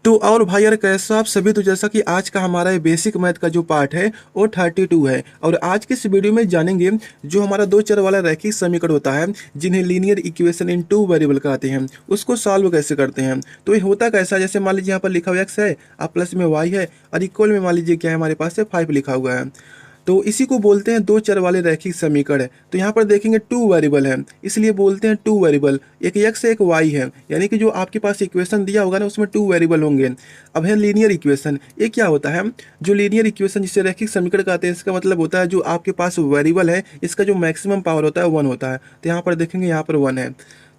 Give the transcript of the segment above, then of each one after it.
तो और भाई यार कैसे हो आप सभी। तो जैसा कि आज का हमारा ये बेसिक मैथ का जो पार्ट है वो 32 है और आज के इस वीडियो में जानेंगे जो हमारा दो चर वाला रैखिक समीकरण होता है जिन्हें linear equation in two variable कहते हैं उसको सॉल्व कैसे करते हैं। तो ये होता कैसा है, जैसे मान लीजिए यहाँ पर लिखा हुआ एक्स है और प्लस में वाई है और इक्वल में मान लीजिए क्या है हमारे पास है 5 लिखा हुआ है। तो इसी को बोलते हैं दो चर वाले रैखिक समीकरण। तो यहाँ पर देखेंगे टू वेरिएबल है इसलिए बोलते हैं टू वेरिएबल, एक एक्स एक वाई है, यानी कि जो आपके पास इक्वेशन दिया होगा ना उसमें टू वेरिएबल होंगे। अब है लीनियर इक्वेशन, ये क्या होता है, जो लीनियर इक्वेशन जिसे रैखिक समीकरण कहते हैं इसका मतलब होता है जो आपके पास वेरिएबल है इसका जो मैक्सिमम पावर होता है वन होता है। तो यहाँ पर देखेंगे यहाँ पर वन है,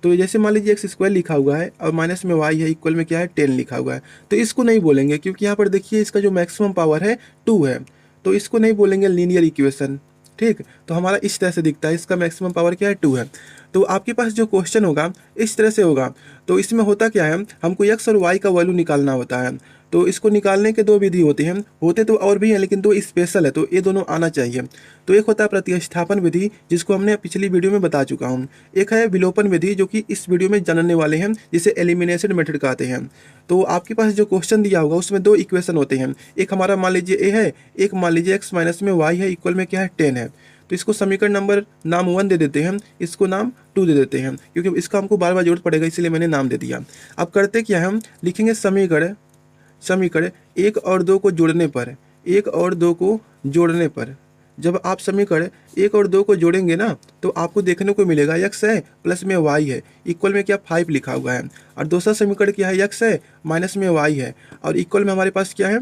तो जैसे मान लीजिए एक्स स्क्वायर लिखा हुआ है और माइनस में वाई है इक्वल में क्या है 10 लिखा हुआ है। तो इसको नहीं बोलेंगे क्योंकि यहाँ पर देखिए इसका जो मैक्सिमम पावर है 2 है, तो इसको नहीं बोलेंगे लीनियर इक्वेशन। ठीक, तो हमारा इस तरह से दिखता है, इसका मैक्सिमम पावर क्या है 2 है। तो आपके पास जो क्वेश्चन होगा इस तरह से होगा। तो इसमें होता क्या है, हमको एक्स और वाई का वैल्यू निकालना होता है। तो इसको निकालने के दो विधि होती हैं, होते तो और भी हैं लेकिन दो स्पेशल है, तो ये दोनों आना चाहिए। तो एक होता है प्रतिस्थापन विधि जिसको हमने पिछली वीडियो में बता चुका हूँ, एक है विलोपन विधि जो कि इस वीडियो में जानने वाले हैं जिसे एलिमिनेशन मेथड कहते हैं। तो आपके पास जो क्वेश्चन दिया होगा उसमें दो इक्वेशन होते हैं, एक हमारा मान लीजिए ए है, एक मान लीजिए एक्स माइनस में वाई है इक्वल में क्या है 10 है। तो इसको समीकरण नंबर नाम 1 दे देते हैं, इसको नाम 2 दे देते हैं क्योंकि इसका हमको बार बार जरूरत पड़ेगा इसलिए मैंने नाम दे दिया। अब करते क्या है, हम लिखेंगे समीकरण समीकरण एक और दो को जोड़ने पर, एक और दो को जोड़ने पर जब आप समीकरण एक और दो को जोड़ेंगे ना तो आपको देखने को मिलेगा एक्स है प्लस में वाई है इक्वल में क्या 5 लिखा हुआ है, और दूसरा समीकरण क्या है एक्स है माइनस में वाई है और इक्वल में हमारे पास क्या है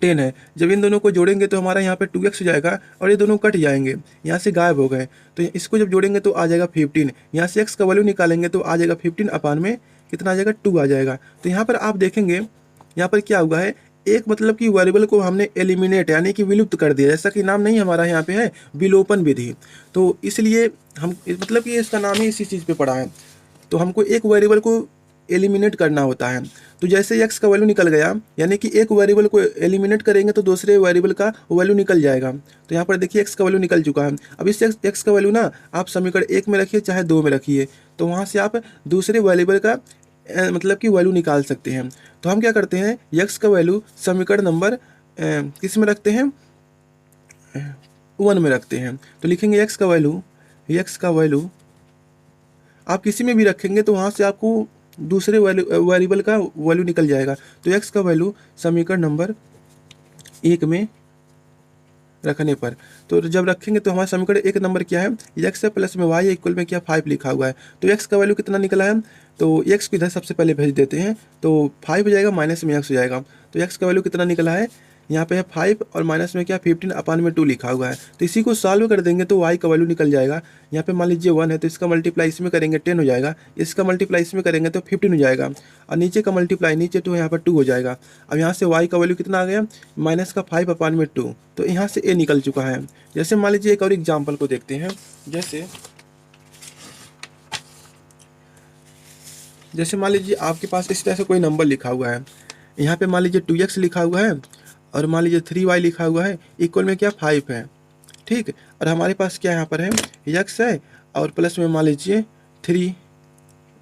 10 है। जब इन दोनों को जोड़ेंगे तो हमारा यहाँ पे 2x हो जाएगा और ये दोनों कट जाएंगे, यहाँ से गायब हो गए। तो इसको जब जोड़ेंगे तो आ जाएगा 15, यहाँ से x का वैल्यू निकालेंगे तो आ जाएगा 15 अपान में कितना आ जाएगा 2 आ जाएगा। तो यहाँ पर आप देखेंगे यहाँ पर क्या हुआ है, एक मतलब कि वेरिएबल को हमने एलिमिनेट यानी कि विलुप्त कर दिया, जैसा कि नाम नहीं हमारा यहाँ पे है विलोपन विधि। तो इसलिए हम मतलब कि इसका नाम ही इसी चीज़ पे पड़ा है। तो हमको एक वेरिएबल को एलिमिनेट करना होता है। तो जैसे एक्स का वैल्यू निकल गया यानी कि एक वेरिएबल को एलिमिनेट करेंगे तो दूसरे वेरिएबल का वैल्यू निकल जाएगा। तो यहाँ पर देखिए एक्स का वैल्यू निकल चुका है। अब इस एक्स का वैल्यू ना आप समीकरण 1 में रखिए चाहे 2 में रखिए, तो वहाँ से आप दूसरे वेरिएबल का मतलब कि वैल्यू निकाल सकते हैं। तो हम क्या करते हैं, एक्स का वैल्यू समीकरण नंबर किस में रखते हैं 1 में रखते हैं। तो लिखेंगे एक्स का वैल्यू आप किसी में भी रखेंगे तो वहाँ से आपको दूसरे वेरिएबल का वैल्यू निकल जाएगा। तो एक्स का वैल्यू समीकरण नंबर 1 में रखने पर, तो जब रखेंगे तो हमारा समीकरण 1 नंबर क्या है एक्स है प्लस में वाई इक्वल में क्या 5 लिखा हुआ है। तो एक्स का वैल्यू कितना निकला है, तो एक्स को इधर सबसे पहले भेज देते हैं तो 5 हो जाएगा माइनस में एक्स हो जाएगा। तो एक्स का वैल्यू कितना निकला है, यहाँ पे है 5 और माइनस में क्या 15 अपान में 2 लिखा हुआ है। तो इसी को सॉल्व कर देंगे तो y का वैल्यू निकल जाएगा। यहाँ पे मान लीजिए 1 है तो इसका मल्टीप्लाई इसमें करेंगे 10 हो जाएगा, इसका मल्टीप्लाई इसमें करेंगे तो 15 हो जाएगा, और नीचे का मल्टीप्लाई नीचे तो यहाँ पर 2 हो जाएगा। अब यहाँ से y का वैल्यू कितना आ गया माइनस का 5 अपान में 2, तो यहाँ से a निकल चुका है। जैसे मान लीजिए एक और एग्जाम्पल को देखते हैं, जैसे मान लीजिए आपके पास इस तरह से कोई नंबर लिखा हुआ है, यहाँ पे मान लीजिए 2x लिखा हुआ है और मान लीजिए 3y लिखा हुआ है इक्वल में क्या 5 है। ठीक, और हमारे पास क्या यहाँ पर है x है और प्लस में मान लीजिए 3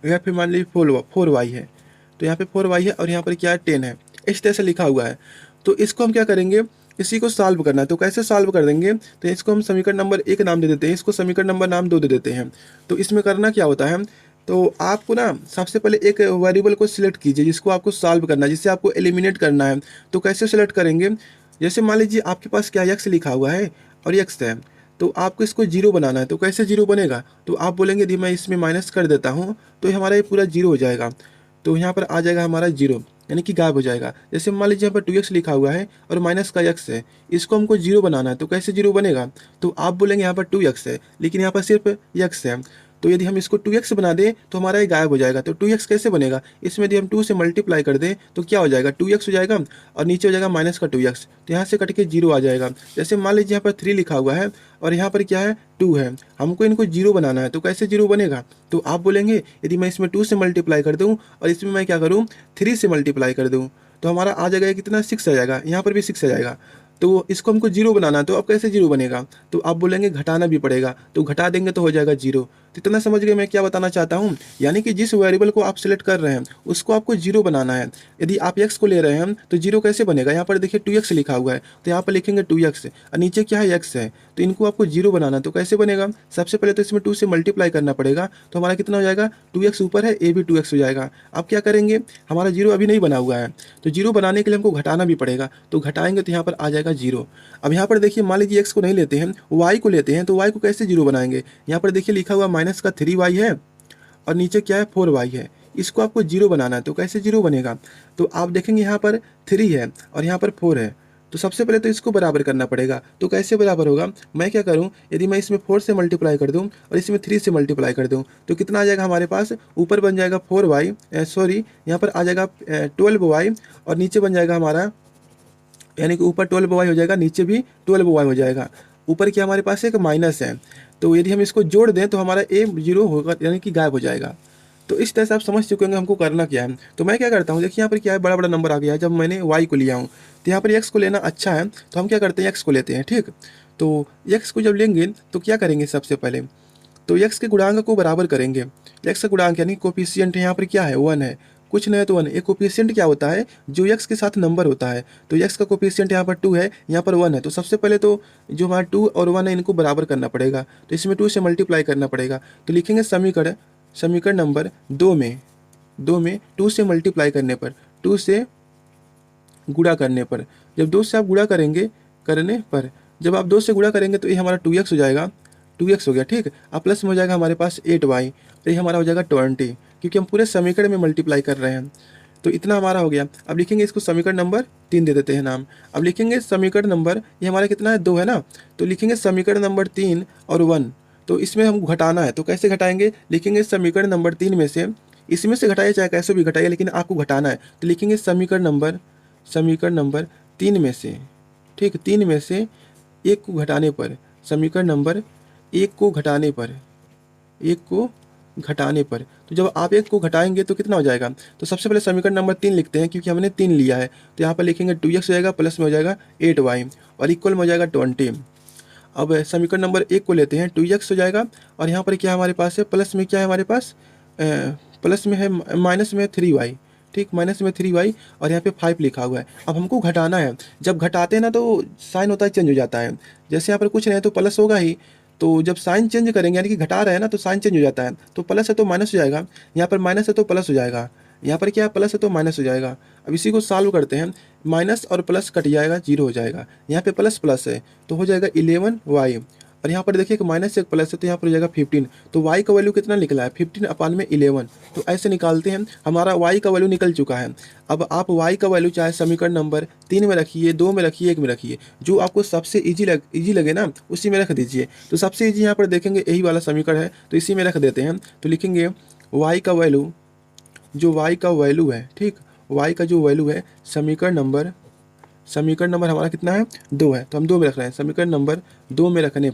या फिर मान लीजिए 4y है, तो यहाँ पे 4y है और यहाँ पर क्या है 10 है, इस तरह से लिखा हुआ है। तो इसको हम क्या करेंगे, इसी को सॉल्व करना है। तो कैसे सॉल्व कर देंगे, तो इसको हम समीकरण नंबर 1 नाम दे देते हैं, इसको समीकरण नंबर नाम 2 दे देते हैं। तो इसमें करना क्या होता है, तो आपको ना सबसे पहले एक वेरिएबल को सिलेक्ट कीजिए जिसको आपको सॉल्व करना है, जिसे आपको एलिमिनेट करना है। तो कैसे सिलेक्ट करेंगे, जैसे मान लीजिए आपके पास क्या एक्स लिखा हुआ है और एक्स है, तो आपको इसको जीरो बनाना है। तो कैसे जीरो बनेगा, तो आप बोलेंगे यदि मैं इसमें माइनस कर देता हूँ तो हमारा ये पूरा जीरो हो जाएगा। तो यहाँ पर आ जाएगा हमारा जीरो यानी कि गायब हो जाएगा। जैसे मान लीजिए यहाँ पर 2x लिखा हुआ है और माइनस का x है, इसको हमको जीरो बनाना है। तो कैसे जीरो बनेगा, तो आप बोलेंगे यहाँ पर 2x है लेकिन यहाँ पर सिर्फ x है, तो यदि हम इसको 2x बना दें तो हमारा ये गायब हो जाएगा। तो 2x कैसे बनेगा, इसमें यदि हम 2 से मल्टीप्लाई कर दें तो क्या हो जाएगा 2x हो जाएगा और नीचे हो जाएगा माइनस का 2x, तो यहाँ से कट के जीरो आ जाएगा। जैसे मान लीजिए यहाँ पर 3 लिखा हुआ है और यहाँ पर क्या है 2 है, हमको इनको जीरो बनाना है। तो कैसे जीरो बनेगा, तो आप बोलेंगे यदि मैं इसमें 2 से मल्टीप्लाई कर दूँ और इसमें मैं क्या करूँ 3 से मल्टीप्लाई कर दूँ तो हमारा आ जाएगा कितना 6 आ जाएगा, यहाँ पर भी 6 आ जाएगा। तो इसको हमको जीरो बनाना है। तो अब कैसे जीरो बनेगा, तो आप बोलेंगे घटाना भी पड़ेगा, तो घटा देंगे तो हो जाएगा जीरो। तो इतना समझ गए मैं क्या बताना चाहता हूँ, यानी कि जिस वेरिएबल को आप सिलेक्ट कर रहे हैं उसको आपको जीरो बनाना है। यदि आप x को ले रहे हैं तो जीरो कैसे बनेगा, यहाँ पर देखिए 2x लिखा हुआ है तो यहाँ पर लिखेंगे 2x और नीचे क्या है x है, तो इनको आपको जीरो बनाना है। तो कैसे बनेगा, सबसे पहले तो इसमें 2 से मल्टीप्लाई करना पड़ेगा, तो हमारा कितना हो जाएगा, 2x ऊपर है, a भी 2x हो जाएगा। अब क्या करेंगे, हमारा जीरो अभी नहीं बना हुआ है तो जीरो बनाने के लिए हमको घटाना भी पड़ेगा, तो घटाएंगे तो यहाँ पर आ जाएगा जीरो। अब यहाँ पर देखिए मान लीजिए x को नहीं लेते हैं, y को लेते हैं, तो y को कैसे जीरो बनाएंगे, यहाँ पर देखिए लिखा हुआ माइनस का 3y है और नीचे क्या है 4y है, इसको आपको जीरो बनाना है। तो कैसे जीरो बनेगा, तो आप देखेंगे यहाँ पर 3 है और यहाँ पर 4 है, तो सबसे पहले तो इसको बराबर करना पड़ेगा। तो कैसे बराबर होगा, मैं क्या करूँ, यदि मैं इसमें 4 से मल्टीप्लाई कर दूँ और इसमें 3 से मल्टीप्लाई कर दूँ तो कितना आ जाएगा हमारे पास, ऊपर बन जाएगा 4y, सॉरी यहाँ पर आ जाएगा 12y और नीचे बन जाएगा हमारा, यानी कि ऊपर 12y हो जाएगा, नीचे भी 12y हो जाएगा। ऊपर क्या हमारे पास एक माइनस है, तो यदि हम इसको जोड़ दें तो हमारा a जीरो होगा, यानी कि गायब हो जाएगा। तो इस तरह से आप समझ चुके होंगे हमको करना क्या है। तो मैं क्या करता हूँ, देखिए यहाँ पर क्या है, बड़ा बड़ा नंबर आ गया है, जब मैंने y को लिया हूँ तो यहाँ पर x को लेना अच्छा है, तो हम क्या करते हैं x को लेते हैं, ठीक। तो x को जब लेंगे तो क्या करेंगे, सबसे पहले तो x के गुणांक को बराबर करेंगे। x का गुणांक यानी कोफिशिएंट यहाँ पर क्या है, 1 है, कुछ नहीं है तो 1। एक कोफिशिएंट क्या होता है, जो x के साथ नंबर होता है, तो x का कोफिशिएंट यहाँ पर 2 है, यहाँ पर 1 है, तो सबसे पहले तो जो हमारा 2 और 1 है इनको बराबर करना पड़ेगा, तो इसमें 2 से मल्टीप्लाई करना पड़ेगा। तो लिखेंगे समीकरण नंबर 2 में 2 से मल्टीप्लाई करने पर, 2 से गुणा करने पर, जब 2 से आप गुणा करने पर जब आप 2 से गुणा करेंगे तो ये हमारा 2x हो जाएगा, 2x हो गया, ठीक। अब प्लस में हो जाएगा हमारे पास 8y, तो ये हमारा हो जाएगा 20, क्योंकि हम पूरे समीकरण में मल्टीप्लाई कर रहे हैं। तो इतना हमारा हो गया। अब लिखेंगे इसको समीकरण नंबर 3 दे देते हैं नाम। अब लिखेंगे समीकरण नंबर, ये हमारा कितना है, 2 है ना, तो लिखेंगे समीकरण नंबर 3 और 1, तो इसमें हम घटाना है। तो कैसे घटाएंगे, लिखेंगे समीकरण नंबर 3 में से, इसमें से घटाइए चाहे कैसे भी घटाइए, लेकिन आपको घटाना है। तो लिखेंगे समीकरण नंबर 3 में से, ठीक, 3 में से 1 को घटाने पर, समीकरण नंबर 1 को घटाने पर, तो जब आप 1 को घटाएंगे तो कितना हो जाएगा, तो सबसे पहले समीकरण नंबर 3 लिखते हैं, क्योंकि हमने 3 लिया है, तो यहाँ पर लिखेंगे 2x हो जाएगा, प्लस में हो जाएगा 8y और इक्वल में हो जाएगा 20। अब समीकरण नंबर 1 को लेते हैं, 2x हो जाएगा और यहाँ पर क्या हमारे पास है, प्लस में क्या है हमारे पास, प्लस में है, माइनस में 3y, ठीक, माइनस में 3y और यहाँ पे 5 लिखा हुआ है। अब हमको घटाना है, जब घटाते हैं ना तो साइन होता है, चेंज हो जाता है। जैसे यहाँ पर कुछ नहीं है तो प्लस होगा ही, तो जब साइन चेंज करेंगे यानी कि घटा रहे हैं ना तो साइन चेंज हो जाता है, तो प्लस है तो माइनस हो जाएगा, यहाँ पर माइनस है तो प्लस हो जाएगा, यहाँ पर क्या है प्लस है तो माइनस हो जाएगा। अब इसी को सॉल्व करते हैं, माइनस और प्लस कट जाएगा, जीरो हो जाएगा, यहाँ पे प्लस प्लस है तो हो जाएगा 11y और यहाँ पर देखिए कि माइनस से एक प्लस है तो यहाँ पर हो जाएगा 15। तो y का वैल्यू कितना निकला है, 15/11। तो ऐसे निकालते हैं, हमारा y का वैल्यू निकल चुका है। अब आप y का वैल्यू चाहे समीकरण नंबर 3 में रखिए, 2 में रखिए, 1 में रखिए, जो आपको सबसे ईजी लगे ना उसी में रख दीजिए। तो सबसे ईजी यहाँ पर देखेंगे यही वाला समीकरण है, तो इसी में रख देते हैं। तो लिखेंगे y का वैल्यू, जो y का वैल्यू है, ठीक, y का जो वैल्यू है, समीकरण नंबर हमारा कितना है, 2 है, तो हम 2 में रख रहे हैं। समीकरण नंबर 2 में रखने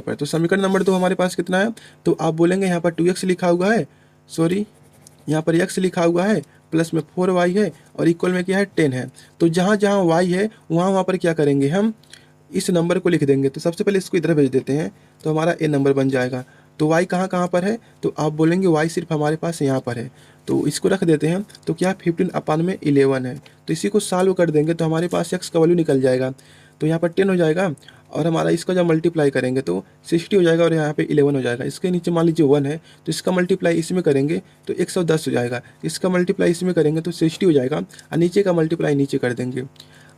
पर, तो समीकरण नंबर 2 हमारे पास कितना है, तो आप बोलेंगे यहाँ पर 2x लिखा हुआ है, सॉरी यहाँ पर x लिखा हुआ है, प्लस में 4y है और इक्वल में क्या है 10 है। तो जहाँ जहाँ y है वहाँ पर क्या करेंगे, हम इस नंबर को लिख देंगे। तो सबसे पहले इसको इधर भेज देते हैं तो हमारा a नंबर बन जाएगा। तो y कहाँ पर है, तो आप बोलेंगे y सिर्फ हमारे पास यहाँ पर है, तो इसको रख देते हैं। तो क्या 15/11 है, तो इसी को सॉल्व कर देंगे तो हमारे पास x का वैल्यू निकल जाएगा। तो यहाँ पर 10 हो जाएगा और हमारा इसका जब मल्टीप्लाई करेंगे तो 60 हो जाएगा और यहाँ पे 11 हो जाएगा। इसके नीचे मान लीजिए 1 है तो इसका मल्टीप्लाई इसमें करेंगे तो 110 हो जाएगा, इसका मल्टीप्लाई इसमें करेंगे तो 60 हो जाएगा और नीचे का मल्टीप्लाई नीचे कर देंगे।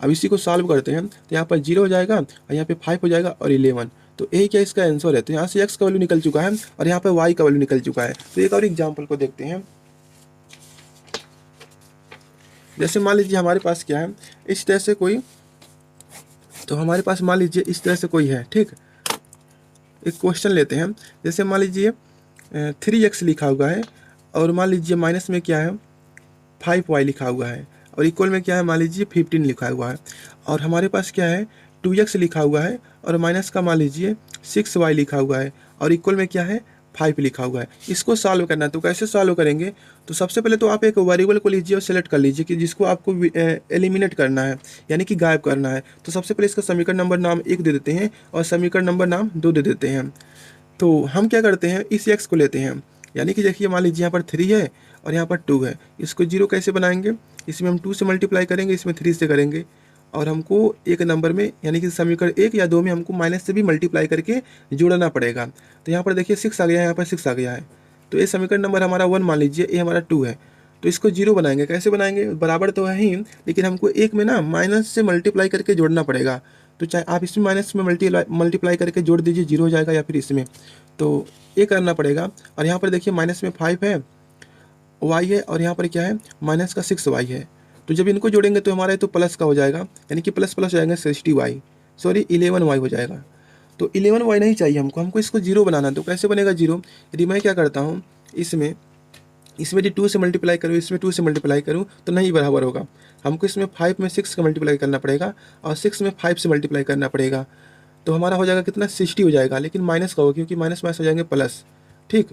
अब इसी को सॉल्व करते हैं तो यहाँ पर 0 हो जाएगा और यहाँ पे 5 हो जाएगा और 11। तो यही क्या इसका आंसर है। तो यहाँ से x का वैल्यू निकल चुका है और यहाँ पे y का वैल्यू निकल चुका है। तो एक और एग्जाम्पल को देखते हैं। जैसे मान लीजिए हमारे पास क्या है, इस तरह से कोई, तो हमारे पास मान लीजिए इस तरह से कोई है, ठीक। एक क्वेश्चन लेते हैं, जैसे मान लीजिए 3x लिखा हुआ है और मान लीजिए माइनस में क्या है 5y लिखा हुआ है और इक्वल में क्या है मान लीजिए 15 लिखा हुआ है और हमारे पास क्या है 2x लिखा हुआ है और माइनस का मान लीजिए 6y लिखा हुआ है और इक्वल में क्या है 5 लिखा हुआ है। इसको सॉल्व करना है, तो कैसे सॉल्व करेंगे? तो सबसे पहले तो आप एक वेरिएबल को लीजिए और सेलेक्ट कर लीजिए कि जिसको आपको एलिमिनेट करना है, यानी कि गायब करना है। तो सबसे पहले इसका समीकरण नंबर नाम 1 दे देते हैं और समीकरण नंबर नाम 2 दे देते हैं। तो हम क्या करते हैं, इस x को लेते हैं, यानी कि देखिए मान लीजिए यहाँ पर 3 है और यहाँ पर 2 है। इसको 0 कैसे बनाएंगे? इसमें हम 2 से मल्टीप्लाई करेंगे, इसमें 3 से करेंगे, और हमको एक नंबर में यानी कि समीकरण 1 या 2 में हमको माइनस से भी मल्टीप्लाई करके जोड़ना पड़ेगा। तो यहाँ पर देखिए 6 आ गया है, यहाँ पर 6 आ गया है। तो ये समीकरण नंबर हमारा 1 मान लीजिए, ये हमारा 2 है। तो इसको 0 बनाएंगे, कैसे बनाएंगे? बराबर तो है ही, लेकिन हमको एक में ना माइनस से मल्टीप्लाई करके जोड़ना पड़ेगा। तो चाहे आप इसमें माइनस में मल्टीप्लाई करके जोड़ दीजिए, 0 हो जाएगा, या फिर इसमें, तो ये करना पड़ेगा। और यहाँ पर देखिए माइनस में 5 है, y है, और यहाँ पर क्या है, माइनस का 6y है। तो जब इनको जोड़ेंगे तो हमारा तो प्लस का हो जाएगा, यानी कि प्लस प्लस हो जाएगा 60y, सॉरी 11y हो जाएगा। तो 11y नहीं चाहिए हमको इसको 0 बनाना। तो कैसे बनेगा 0? यदि मैं क्या करता हूँ, इसमें यदि 2 से मल्टीप्लाई करूँ, इसमें 2 से मल्टीप्लाई करूँ तो नहीं बराबर होगा। हमको इसमें 5 में 6 का मल्टीप्लाई करना पड़ेगा और 6 में 5 से मल्टीप्लाई करना पड़ेगा। तो हमारा हो जाएगा कितना, 60 हो जाएगा, लेकिन माइनस का होगा क्योंकि माइनस माइनस हो जाएंगे प्लस, ठीक,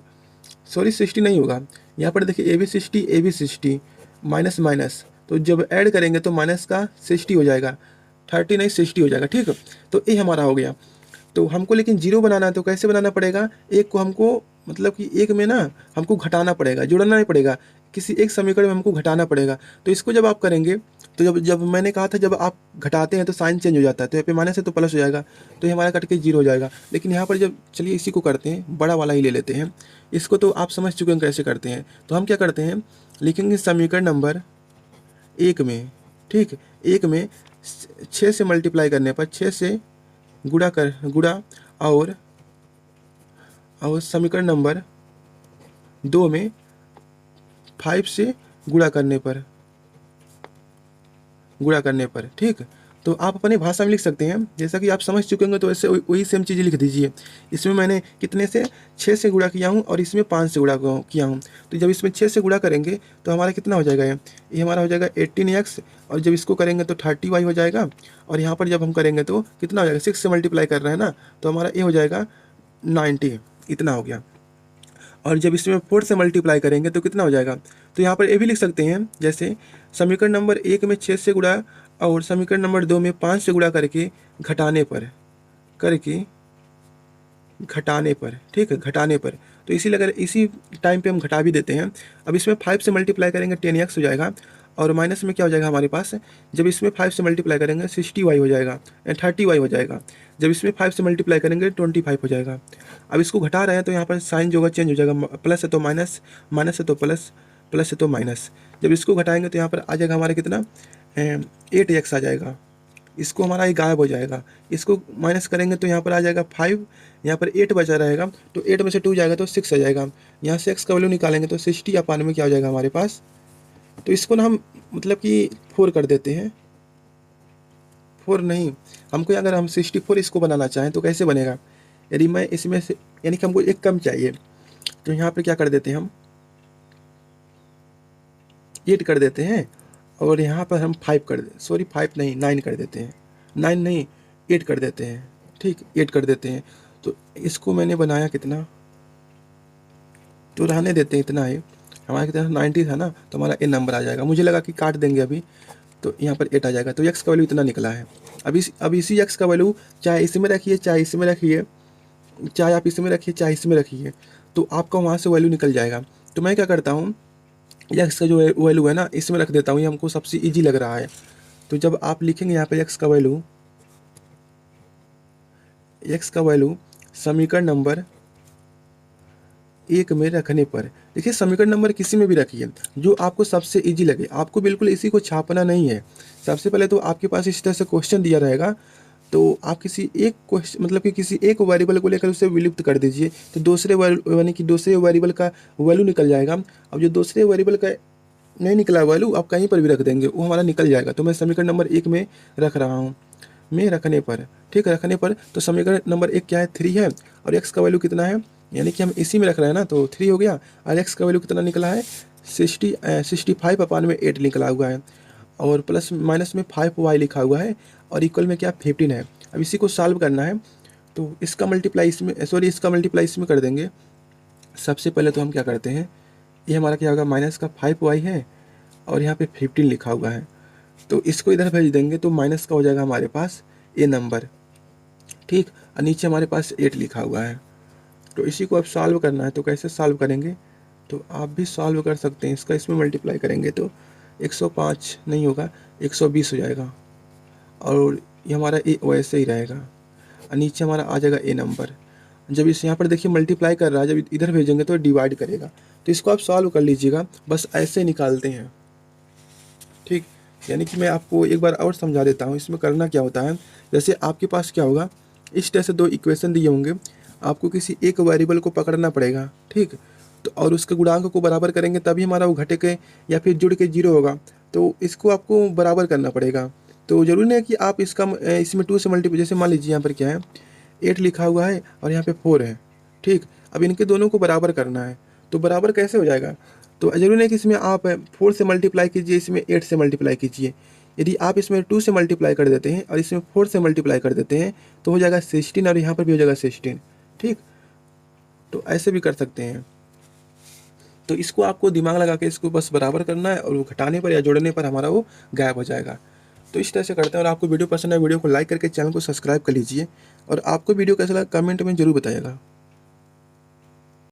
सॉरी 60 नहीं होगा। यहाँ पर देखिए ए बी 60 माइनस माइनस, तो जब ऐड करेंगे तो माइनस का 60 हो जाएगा, 30 नहीं 60 हो जाएगा, ठीक। तो ये हमारा हो गया। तो हमको लेकिन 0 बनाना है, तो कैसे बनाना पड़ेगा? एक को हमको मतलब कि एक में ना हमको घटाना पड़ेगा, जोड़ना नहीं पड़ेगा, किसी एक समीकरण में हमको घटाना पड़ेगा। तो इसको जब आप करेंगे तो जब मैंने कहा था जब आप घटाते हैं तो साइन चेंज हो जाता है, तो यहाँ पे माइनस है तो प्लस हो जाएगा, तो ये हमारा कट के 0 हो जाएगा। लेकिन यहाँ पर जब, चलिए इसी को करते हैं, बड़ा वाला ही ले लेते हैं। इसको तो आप समझ चुके हैं कैसे करते हैं। तो हम क्या करते हैं, लिखेंगे समीकरण नंबर 1 में, ठीक, 1 में 6 से मल्टीप्लाई करने पर 6 से गुड़ा और समीकरण नंबर 2 में 5 से गुणा करने पर, ठीक। तो आप अपनी भाषा में लिख सकते हैं, जैसा कि आप समझ चुके होंगे, तो ऐसे वही सेम चीज़ें लिख दीजिए। इसमें मैंने कितने से 6 से गुणा किया हूँ और इसमें 5 से गुणा किया हूँ। तो जब इसमें 6 से गुणा करेंगे तो हमारा कितना हो जाएगा, ये हमारा हो जाएगा 18x, और जब इसको करेंगे तो 30y हो जाएगा। और यहाँ पर जब हम करेंगे तो कितना हो जाएगा, 6 से मल्टीप्लाई कर रहे हैं ना, तो हमारा ये हो जाएगा 90, इतना हो गया। और जब इसमें 4 से मल्टीप्लाई करेंगे तो कितना हो जाएगा? तो यहाँ पर ये भी लिख सकते हैं, जैसे समीकरण नंबर 1 में 6 से गुणा और समीकरण नंबर 2 में 5 से गुणा करके घटाने पर, ठीक है, घटाने पर। तो इसी टाइम पे हम घटा भी देते हैं। अब इसमें 5 से मल्टीप्लाई करेंगे 10x हो जाएगा, और माइनस में क्या हो जाएगा हमारे पास, जब इसमें 5 से मल्टीप्लाई करेंगे 60y हो जाएगा, 30y हो जाएगा। जब इसमें 5 से मल्टीप्लाई करेंगे 25 हो जाएगा। अब इसको घटा रहे हैं तो यहाँ पर साइन जो होगा चेंज हो जाएगा, प्लस है तो माइनस, माइनस है तो प्लस, प्लस है तो माइनस। जब इसको घटाएंगे तो यहाँ पर आ जाएगा हमारा कितना, 8x आ जाएगा। इसको हमारा ये गायब हो जाएगा। इसको माइनस करेंगे तो यहाँ पर आ जाएगा 5, यहाँ पर 8 बचा रहेगा, तो 8 में से 2 जाएगा तो 6 आ जाएगा। यहाँ से x का वैल्यू निकालेंगे तो 60 अपान में क्या हो जाएगा हमारे पास, तो इसको ना हम मतलब कि 4 कर देते हैं, 4 नहीं, हमको अगर हम 64 इसको बनाना चाहें तो कैसे बनेगा? यदि मैं इसमें से, यानी कि हमको एक कम चाहिए, तो यहाँ पर क्या कर देते हैं, हम 8 कर देते हैं, और यहाँ पर हम 5 9 कर देते हैं, 9 नहीं 8 कर देते हैं, ठीक, 8 कर देते हैं। तो इसको मैंने बनाया कितना, तो रहने देते हैं इतना है, हमारा कितना 90 था ना, तो हमारा ए नंबर आ जाएगा। मुझे लगा कि काट देंगे अभी, तो यहाँ पर 8 आ जाएगा। तो x का वैल्यू इतना निकला है। अब इसी x का वैल्यू चाहे इसमें रखिए, चाहे इसमें रखिए, चाहे आप इसमें रखिए, चाहे इसमें रखिए, तो आपका वहाँ से वैल्यू निकल जाएगा। तो मैं क्या करता हूँ, x का जो वैल्यू है ना, इसमें रख देता हूँ, ये हमको सबसे ईजी लग रहा है। तो जब आप लिखेंगे यहाँ पर x का वैल्यू समीकरण नंबर 1 में रखने पर, देखिए समीकरण नंबर किसी में भी रखिए जो आपको सबसे इजी लगे, आपको बिल्कुल इसी को छापना नहीं है। सबसे पहले तो आपके पास इस तरह से क्वेश्चन दिया रहेगा, तो आप किसी एक क्वेश्चन मतलब कि किसी एक वेरिएबल को लेकर उसे विलुप्त कर दीजिए, तो दूसरे यानी कि दूसरे वेरिएबल का वैल्यू निकल जाएगा। अब जो दूसरे वेरिएबल का नहीं निकला वैल्यू आप कहीं पर भी रख देंगे, वो हमारा निकल जाएगा। तो मैं समीकरण नंबर 1 में रख रहा हूँ, में रखने पर, ठीक, रखने पर। तो समीकरण नंबर 1 क्या है, 3 है, और x का वैल्यू कितना है, यानी कि हम इसी में रख रहे हैं ना, तो 3 हो गया। और x का वैल्यू कितना निकला है, 65 अपान में 8 निकला हुआ है, और प्लस माइनस में 5y लिखा हुआ है, और इक्वल में क्या 15 है। अब इसी को सॉल्व करना है, तो इसका मल्टीप्लाई इसमें, सॉरी इसका मल्टीप्लाई इसमें कर देंगे, सबसे पहले तो हम क्या करते हैं, ये हमारा क्या होगा, माइनस का 5y है और यहाँ पे 15 लिखा हुआ है, तो इसको इधर भेज देंगे तो माइनस का हो जाएगा हमारे पास ए नंबर, ठीक। और नीचे हमारे पास 8 लिखा हुआ है। तो इसी को अब सॉल्व करना है, तो कैसे सॉल्व करेंगे, तो आप भी सॉल्व कर सकते हैं। इसका इसमें मल्टीप्लाई करेंगे तो 105 नहीं होगा, 120 हो जाएगा, और ये हमारा ए वैसे ही रहेगा, और नीचे हमारा आ जाएगा ए नंबर। जब इस यहाँ पर देखिए मल्टीप्लाई कर रहा है, जब इधर भेजेंगे तो डिवाइड करेगा। तो इसको आप सॉल्व कर लीजिएगा, बस ऐसे निकालते हैं, ठीक। यानी कि मैं आपको एक बार और समझा देता हूँ इसमें करना क्या होता है। जैसे आपके पास क्या होगा, इस तरह से दो इक्वेशन दिए होंगे, आपको किसी एक वेरिएबल को पकड़ना पड़ेगा, ठीक। तो और उसके गुणांक को बराबर करेंगे तभी हमारा वो घटे के या फिर जुड़ के 0 होगा, तो इसको आपको बराबर करना पड़ेगा। तो ज़रूरी नहीं है कि आप इसका इसमें 2 से मल्टीप्लाई, जैसे मान लीजिए यहाँ पर क्या है, 8 लिखा हुआ है और यहाँ पे 4 है, ठीक। अब इनके दोनों को बराबर करना है, तो बराबर कैसे हो जाएगा, तो जरूरी नहीं कि इसमें आप 4 से मल्टीप्लाई कीजिए, इसमें 8 से मल्टीप्लाई कीजिए। यदि आप इसमें 2 से मल्टीप्लाई कर देते हैं और इसमें 4 से मल्टीप्लाई कर देते हैं तो हो जाएगा 16, और यहाँ पर भी हो जाएगा 16, ठीक। तो ऐसे भी कर सकते हैं। तो इसको आपको दिमाग लगा के इसको बस बराबर करना है, और वो घटाने पर या जोड़ने पर हमारा वो गायब हो जाएगा। तो इस तरह से करते हैं। और आपको वीडियो पसंद है, वीडियो को लाइक करके चैनल को सब्सक्राइब कर लीजिए, और आपको वीडियो कैसा लगा कमेंट में जरूर बताइएगा।